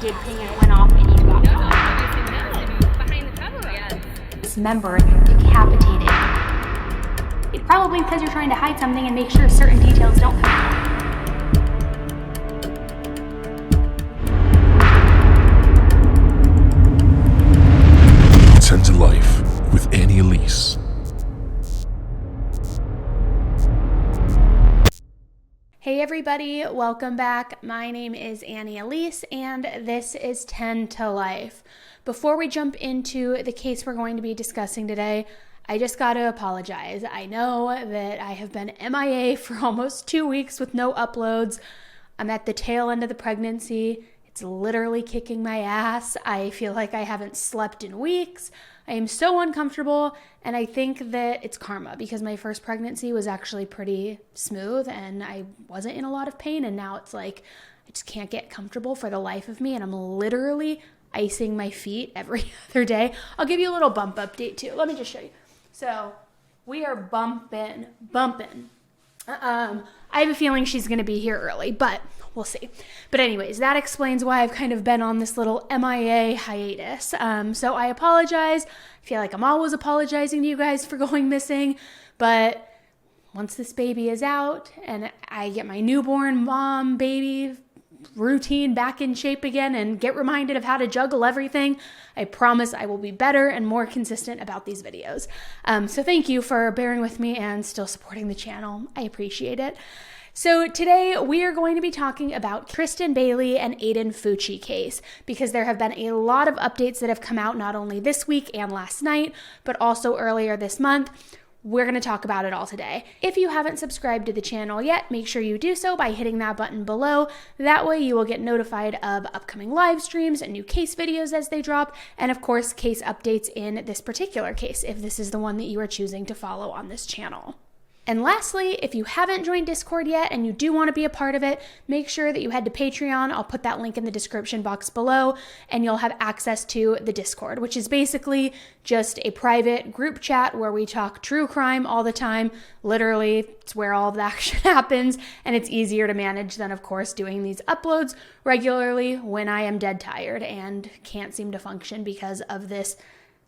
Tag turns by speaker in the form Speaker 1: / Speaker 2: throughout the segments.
Speaker 1: did ping and it went off and you got caught.
Speaker 2: Behind the cover, yes.
Speaker 1: Dismembered, decapitated. It's probably because you're trying to hide something and make sure certain details don't come out.
Speaker 3: Tend to Life with Annie Elise.
Speaker 1: Hey everybody, welcome back. My name is Annie Elise and this is 10 to Life. Before we jump into the case we're going to be discussing today, I just got to apologize. I know that I have been MIA for almost 2 weeks with no uploads. I'm at the tail end of the pregnancy. It's literally kicking my ass. I feel like I haven't slept in weeks. I am so uncomfortable, and I think that it's karma because my first pregnancy was actually pretty smooth and I wasn't in a lot of pain, and now it's like I just can't get comfortable for the life of me, and I'm literally icing my feet every other day. I'll give you a little bump update too. Let me just show you. So we are bumping. I have a feeling she's going to be here early, but we'll see. But anyways, that explains why I've kind of been on this little MIA hiatus. So I apologize. I feel like I'm always apologizing to you guys for going missing, but once this baby is out and I get my newborn mom baby routine back in shape again and get reminded of how to juggle everything, I promise I will be better and more consistent about these videos. So thank you for bearing with me and still supporting the channel. I appreciate it. So today we are going to be talking about Tristan Bailey and Aiden Fucci case because there have been a lot of updates that have come out not only this week and last night, but also earlier this month. We're going to talk about it all today. If you haven't subscribed to the channel yet, make sure you do so by hitting that button below. That way you will get notified of upcoming live streams and new case videos as they drop, and of course case updates in this particular case if this is the one that you are choosing to follow on this channel. And lastly, if you haven't joined Discord yet and you do want to be a part of it, make sure that you head to Patreon. I'll put that link in the description box below and you'll have access to the Discord, which is basically just a private group chat where we talk true crime all the time. Literally, it's where all of the action happens, and it's easier to manage than, of course, doing these uploads regularly when I am dead tired and can't seem to function because of this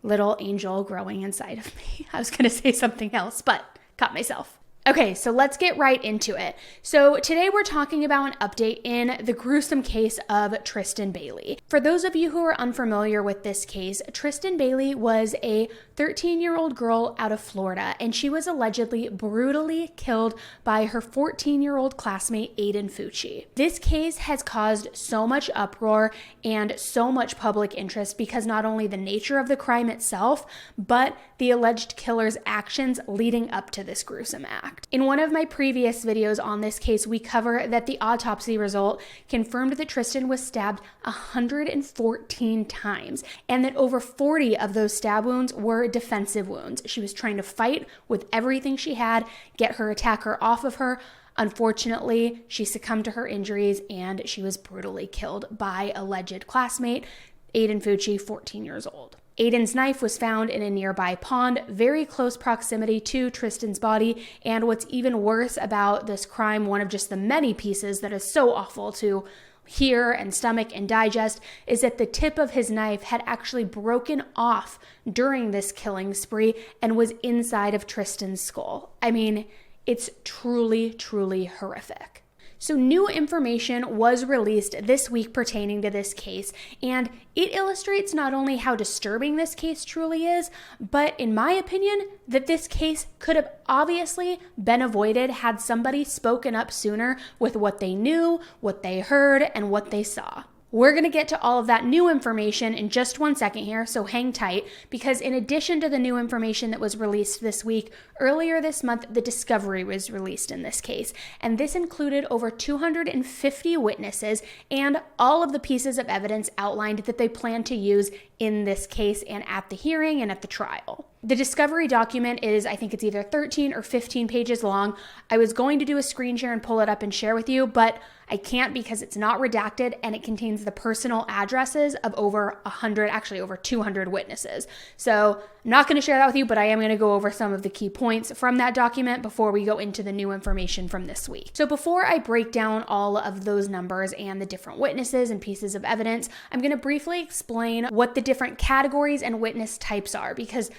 Speaker 1: little angel growing inside of me. I was going to say something else, but caught myself. Okay, so let's get right into it. So today we're talking about an update in the gruesome case of Tristan Bailey. For those of you who are unfamiliar with this case, Tristan Bailey was a 13-year-old girl out of Florida, and she was allegedly brutally killed by her 14-year-old classmate, Aiden Fucci. This case has caused so much uproar and so much public interest because not only the nature of the crime itself, but the alleged killer's actions leading up to this gruesome act. In one of my previous videos on this case, we cover that the autopsy result confirmed that Tristan was stabbed 114 times and that over 40 of those stab wounds were defensive wounds. She was trying to fight with everything she had, get her attacker off of her. Unfortunately, she succumbed to her injuries and she was brutally killed by alleged classmate Aiden Fucci, 14 years old. Aiden's knife was found in a nearby pond, very close proximity to Tristan's body, and what's even worse about this crime, one of just the many pieces that is so awful to hear and stomach and digest, is that the tip of his knife had actually broken off during this killing spree and was inside of Tristan's skull. I mean, it's truly, truly horrific. So new information was released this week pertaining to this case, and it illustrates not only how disturbing this case truly is, but in my opinion, that this case could have obviously been avoided had somebody spoken up sooner with what they knew, what they heard, and what they saw. We're going to get to all of that new information in just 1 second here, so hang tight, because in addition to the new information that was released this week, earlier this month, the discovery was released in this case, and this included over 250 witnesses and all of the pieces of evidence outlined that they plan to use in this case and at the hearing and at the trial. The discovery document is, I think it's either 13 or 15 pages long. I was going to do a screen share and pull it up and share with you, but I can't because it's not redacted and it contains the personal addresses of over 100, actually over 200 witnesses. So I'm not going to share that with you, but I am going to go over some of the key points from that document before we go into the new information from this week. So before I break down all of those numbers and the different witnesses and pieces of evidence, I'm going to briefly explain what the different categories and witness types are, because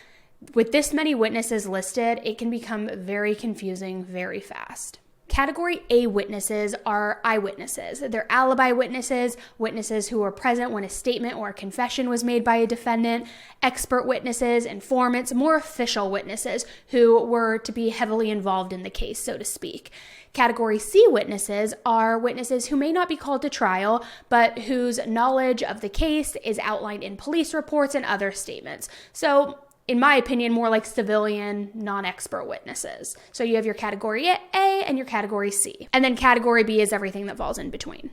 Speaker 1: with this many witnesses listed, it can become very confusing very fast. Category A witnesses are eyewitnesses. They're alibi witnesses, witnesses who were present when a statement or a confession was made by a defendant, expert witnesses, informants, more official witnesses who were to be heavily involved in the case, so to speak. Category C witnesses are witnesses who may not be called to trial, but whose knowledge of the case is outlined in police reports and other statements. So, in my opinion, more like civilian, non-expert witnesses. So you have your category A and your category C. And then category B is everything that falls in between.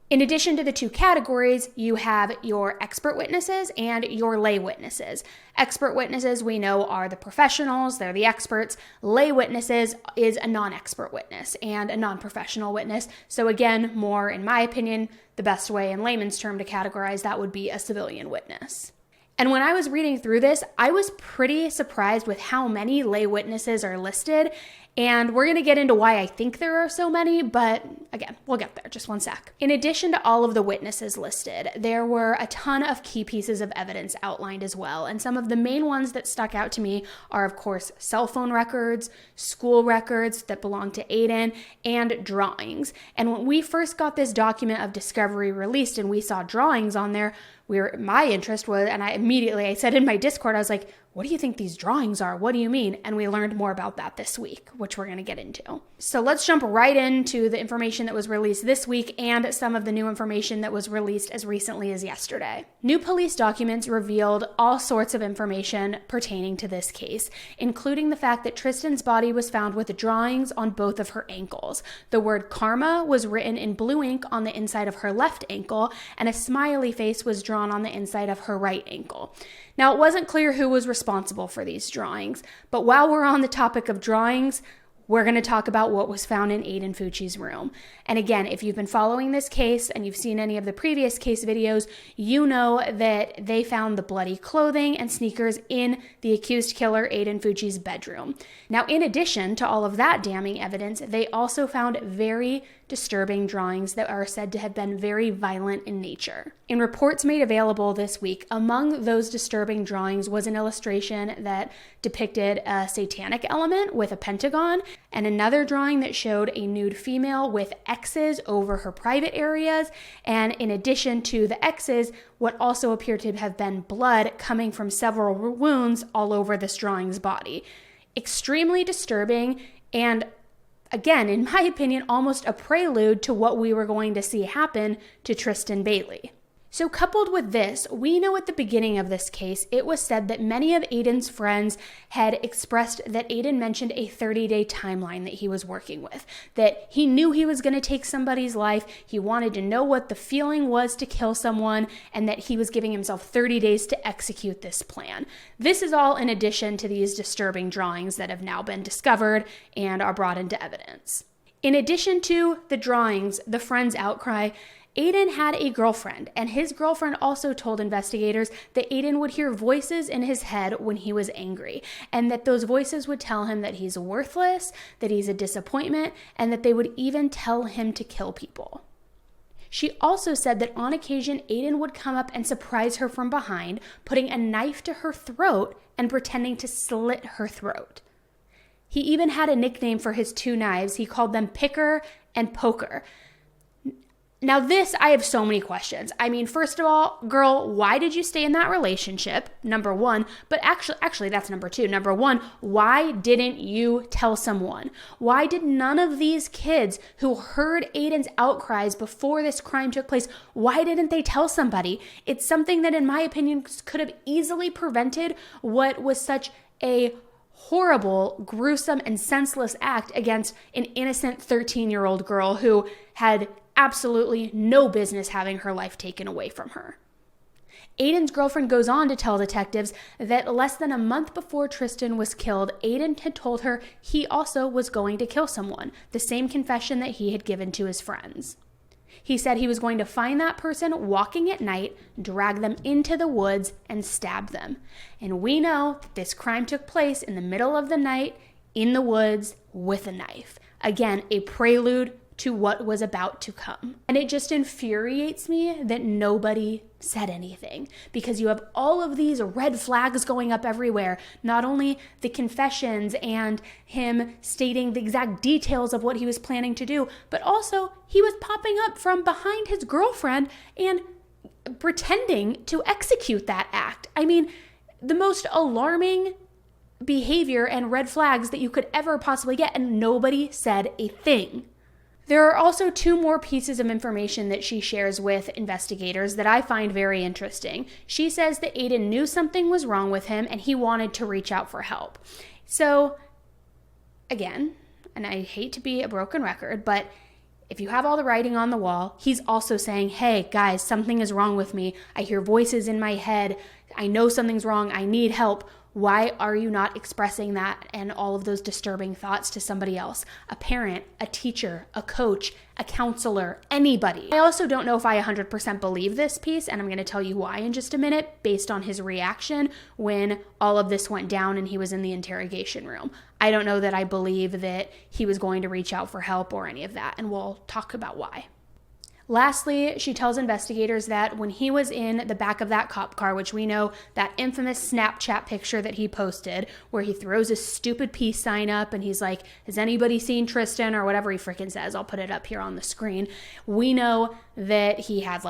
Speaker 1: In addition to the two categories, you have your expert witnesses and your lay witnesses. Expert witnesses we know are the professionals, they're the experts. Lay witnesses is a non-expert witness and a non-professional witness. So again, more in my opinion, the best way in layman's term to categorize that would be a civilian witness. And when I was reading through this, I was pretty surprised with how many lay witnesses are listed. And we're going to get into why I think there are so many, but again, we'll get there, just one sec. In addition to all of the witnesses listed, there were a ton of key pieces of evidence outlined as well. And some of the main ones that stuck out to me are, of course, cell phone records, school records that belong to Aiden, and drawings. And when we first got this document of discovery released and we saw drawings on there, my interest was, and I said in my Discord, I was like, what do you think these drawings are? What do you mean? And we learned more about that this week, which we're going to get into. So let's jump right into the information that was released this week and some of the new information that was released as recently as yesterday. New police documents revealed all sorts of information pertaining to this case, including the fact that Tristan's body was found with drawings on both of her ankles. The word karma was written in blue ink on the inside of her left ankle, and a smiley face was drawn on the inside of her right ankle. Now, it wasn't clear who was responsible for these drawings, but while we're on the topic of drawings, we're going to talk about what was found in Aiden Fucci's room. And again, if you've been following this case and you've seen any of the previous case videos, you know that they found the bloody clothing and sneakers in the accused killer Aiden Fucci's bedroom. Now, in addition to all of that damning evidence, they also found very disturbing drawings that are said to have been very violent in nature. In reports made available this week, among those disturbing drawings was an illustration that depicted a satanic element with a pentagon, and another drawing that showed a nude female with X's over her private areas, and in addition to the X's, what also appeared to have been blood coming from several wounds all over this drawing's body. Extremely disturbing, and again, in my opinion, almost a prelude to what we were going to see happen to Tristan Bailey. So coupled with this, we know at the beginning of this case, it was said that many of Aiden's friends had expressed that Aiden mentioned a 30-day timeline that he was working with, that he knew he was going to take somebody's life, he wanted to know what the feeling was to kill someone, and that he was giving himself 30 days to execute this plan. This is all in addition to these disturbing drawings that have now been discovered and are brought into evidence. In addition to the drawings, the friends' outcry, Aiden had a girlfriend, and his girlfriend also told investigators that Aiden would hear voices in his head when he was angry, and that those voices would tell him that he's worthless, that he's a disappointment, and that they would even tell him to kill people. She also said that on occasion, Aiden would come up and surprise her from behind, putting a knife to her throat and pretending to slit her throat. He even had a nickname for his two knives. He called them Picker and Poker. Now this, I have so many questions. I mean, first of all, girl, why did you stay in that relationship? Number one, but actually that's number two. Number one, why didn't you tell someone? Why did none of these kids who heard Aiden's outcries before this crime took place, why didn't they tell somebody? It's something that in my opinion could have easily prevented what was such a horrible, gruesome, and senseless act against an innocent 13-year-old girl who had absolutely no business having her life taken away from her. Aiden's girlfriend goes on to tell detectives that less than a month before Tristan was killed, Aiden had told her he also was going to kill someone, the same confession that he had given to his friends. He said he was going to find that person walking at night, drag them into the woods, and stab them. And we know that this crime took place in the middle of the night, in the woods, with a knife. Again, a prelude to what was about to come. And it just infuriates me that nobody said anything, because you have all of these red flags going up everywhere. Not only the confessions and him stating the exact details of what he was planning to do, but also he was popping up from behind his girlfriend and pretending to execute that act. I mean, the most alarming behavior and red flags that you could ever possibly get, and nobody said a thing. There are also 2 more pieces of information that she shares with investigators that I find very interesting. She says that Aiden knew something was wrong with him and he wanted to reach out for help. So, again, and I hate to be a broken record, but if you have all the writing on the wall, he's also saying, hey, guys, something is wrong with me. I hear voices in my head. I know something's wrong. I need help. Why are you not expressing that and all of those disturbing thoughts to somebody else? A parent, a teacher, a coach, a counselor, anybody. I also don't know if I 100% believe this piece, and I'm going to tell you why in just a minute, based on his reaction when all of this went down and he was in the interrogation room. I don't know that I believe that he was going to reach out for help or any of that, and we'll talk about why. Lastly, she tells investigators that when he was in the back of that cop car, which we know that infamous Snapchat picture that he posted where he throws a stupid peace sign up and he's like, has anybody seen Tristan, or whatever he freaking says. I'll put it up here on the screen. We know that he had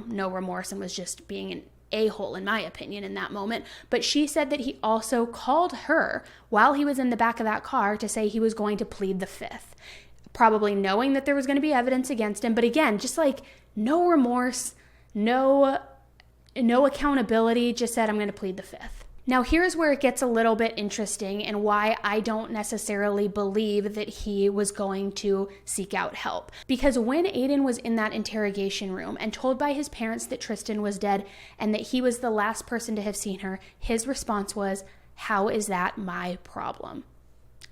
Speaker 1: no remorse and was just being an a-hole, in my opinion, in that moment. But she said that he also called her while he was in the back of that car to say he was going to plead the fifth. Probably knowing that there was going to be evidence against him. But again, just no remorse, no accountability, just said, I'm going to plead the fifth. Now, here's where it gets a little bit interesting and why I don't necessarily believe that he was going to seek out help. Because when Aiden was in that interrogation room and told by his parents that Tristan was dead and that he was the last person to have seen her, his response was, how is that my problem?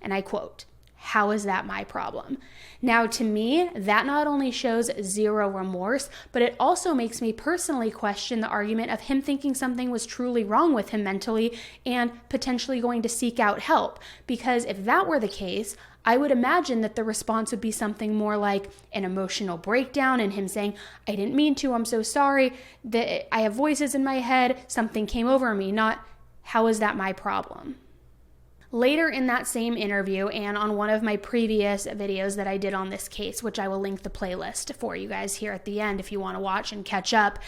Speaker 1: And I quote, how is that my problem? Now, to me, that not only shows zero remorse, but it also makes me personally question the argument of him thinking something was truly wrong with him mentally and potentially going to seek out help. Because if that were the case, I would imagine that the response would be something more like an emotional breakdown and him saying, I didn't mean to, I'm so sorry, that I have voices in my head, something came over me, not how is that my problem? Later in that same interview, and on one of my previous videos that I did on this case, which I will link the playlist for you guys here at the end if you want to watch and catch up,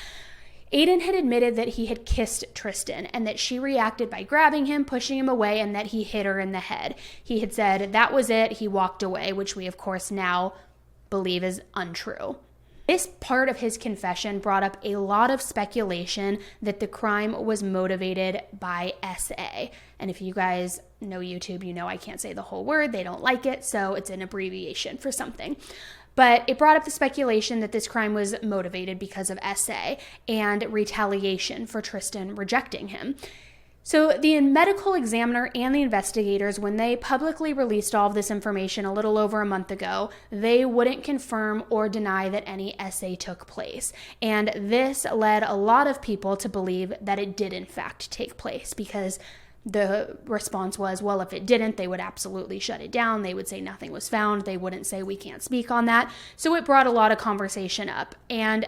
Speaker 1: Aiden had admitted that he had kissed Tristan and that she reacted by grabbing him, pushing him away, and that he hit her in the head. He had said that was it, he walked away, which we of course now believe is untrue. This part of his confession brought up a lot of speculation that the crime was motivated by SA. And if you guys know YouTube, you know I can't say the whole word. They don't like it, so it's an abbreviation for something. But it brought up the speculation that this crime was motivated because of SA and retaliation for Tristan rejecting him. So the medical examiner and the investigators, when they publicly released all of this information a little over a month ago, they wouldn't confirm or deny that any SA took place. And this led a lot of people to believe that it did in fact take place, because the response was, well, if it didn't, they would absolutely shut it down. They would say nothing was found. They wouldn't say we can't speak on that. So it brought a lot of conversation up. And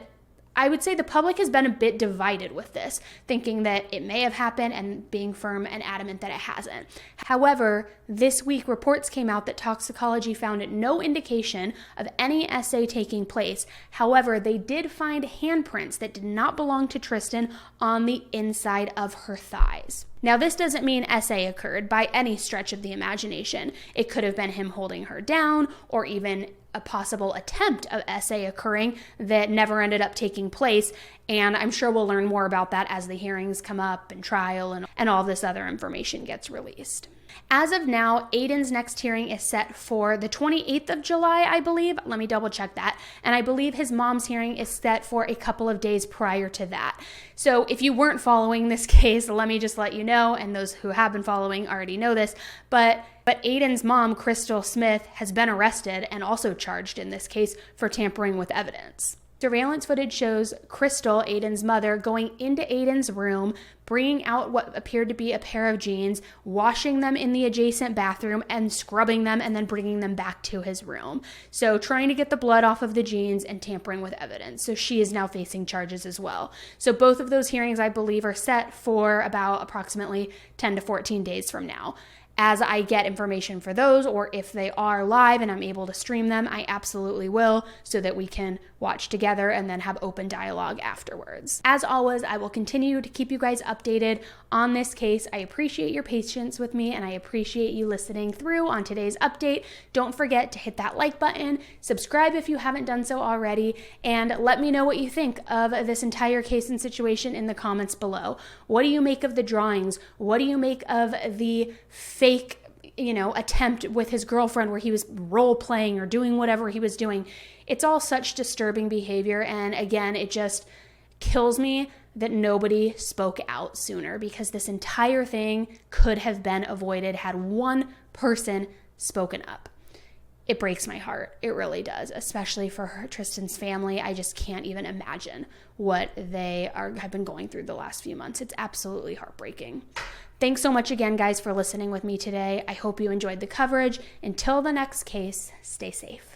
Speaker 1: I would say the public has been a bit divided with this, thinking that it may have happened and being firm and adamant that it hasn't. However, this week reports came out that toxicology found no indication of any SA taking place. However, they did find handprints that did not belong to Tristan on the inside of her thighs. Now, this doesn't mean SA occurred by any stretch of the imagination. It could have been him holding her down, or even a possible attempt of SA occurring that never ended up taking place. And I'm sure we'll learn more about that as the hearings come up and trial and all this other information gets released. As of now, Aiden's next hearing is set for the 28th of July, I believe. Let me double check that. And I believe his mom's hearing is set for a couple of days prior to that. So if you weren't following this case, let me just let you know, and those who have been following already know this, but Aiden's mom, Crystal Smith, has been arrested and also charged in this case for tampering with evidence. Surveillance footage shows Crystal, Aiden's mother, going into Aiden's room, bringing out what appeared to be a pair of jeans, washing them in the adjacent bathroom, and scrubbing them, and then bringing them back to his room. So trying to get the blood off of the jeans and tampering with evidence. So she is now facing charges as well. So both of those hearings, I believe, are set for about approximately 10 to 14 days from now. As I get information for those, or if they are live and I'm able to stream them, I absolutely will, so that we can watch together and then have open dialogue afterwards. As always, I will continue to keep you guys updated on this case. I appreciate your patience with me, and I appreciate you listening through on today's update. Don't forget to hit that like button, subscribe if you haven't done so already, and let me know what you think of this entire case and situation in the comments below. What do you make of the drawings? What do you make of the fake attempt with his girlfriend where he was role playing or doing whatever he was doing? It's all such disturbing behavior. And again, it just kills me that nobody spoke out sooner, because this entire thing could have been avoided had one person spoken up. It breaks my heart. It really does, especially for Tristan's family. I just can't even imagine what they have been going through the last few months. It's absolutely heartbreaking. Thanks so much again, guys, for listening with me today. I hope you enjoyed the coverage. Until the next case, stay safe.